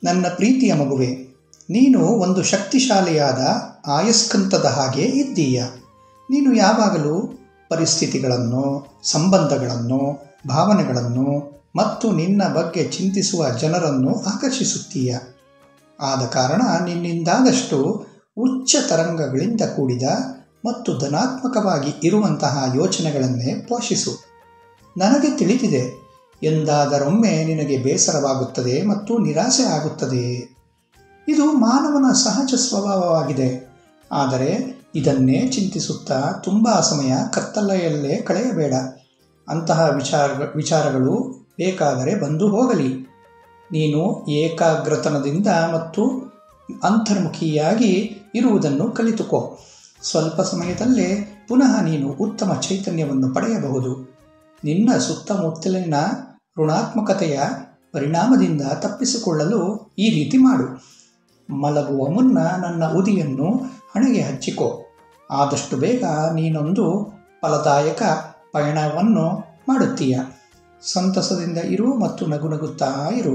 ನನ್ನ ಪ್ರೀತಿಯ ಮಗುವೆ, ನೀನು ಒಂದು ಶಕ್ತಿಶಾಲಿಯಾದ ಆಯಸ್ಕಂತದ ಹಾಗೆ ಇದ್ದೀಯ. ನೀನು ಯಾವಾಗಲೂ ಪರಿಸ್ಥಿತಿಗಳನ್ನು, ಸಂಬಂಧಗಳನ್ನು, ಭಾವನೆಗಳನ್ನು ಮತ್ತು ನಿನ್ನ ಬಗ್ಗೆ ಚಿಂತಿಸುವ ಜನರನ್ನು ಆಕರ್ಷಿಸುತ್ತೀಯ. ಆದ ಕಾರಣ ನಿನ್ನಿಂದಾದಷ್ಟು ಉಚ್ಚ ತರಂಗಗಳಿಂದ ಕೂಡಿದ ಮತ್ತು ಧನಾತ್ಮಕವಾಗಿ ಇರುವಂತಹ ಯೋಚನೆಗಳನ್ನೇ ಪೋಷಿಸು. ನನಗೆ ತಿಳಿದಿದೆ, ಎಂದಾದರೊಮ್ಮೆ ನಿನಗೆ ಬೇಸರವಾಗುತ್ತದೆ ಮತ್ತು ನಿರಾಸೆ ಆಗುತ್ತದೆ. ಇದು ಮಾನವನ ಸಹಜ ಸ್ವಭಾವವಾಗಿದೆ. ಆದರೆ ಇದನ್ನೇ ಚಿಂತಿಸುತ್ತಾ ತುಂಬ ಸಮಯ ಕತ್ತಲೆಯಲ್ಲೇ ಕಳೆಯಬೇಡ. ಅಂತಹ ವಿಚಾರಗಳು ಬೇಕಾದರೆ ಬಂದು ಹೋಗಲಿ. ನೀನು ಏಕಾಗ್ರತನದಿಂದ ಮತ್ತು ಅಂತರ್ಮುಖಿಯಾಗಿ ಇರುವುದನ್ನು ಕಲಿತುಕೋ. ಸ್ವಲ್ಪ ಸಮಯದಲ್ಲೇ ಪುನಃ ನೀನು ಉತ್ತಮ ಚೈತನ್ಯವನ್ನು ಪಡೆಯಬಹುದು. ನಿನ್ನ ಸುತ್ತಮುತ್ತಲಿನ ಋಣಾತ್ಮಕತೆಯ ಪರಿಣಾಮದಿಂದ ತಪ್ಪಿಸಿಕೊಳ್ಳಲು ಈ ರೀತಿ ಮಾಡು. ಮಲಗುವ ಮುನ್ನ ನನ್ನ ಉದಿಯನ್ನು ಹಣೆಗೆ ಹಚ್ಚಿಕೋ. ಆದಷ್ಟು ಬೇಗ ನೀನೊಂದು ಫಲದಾಯಕ ಪಯಣವನ್ನು ಮಾಡುತ್ತೀಯ. ಸಂತಸದಿಂದ ಇರು ಮತ್ತು ನಗುನಗುತ್ತಾ ಇರು.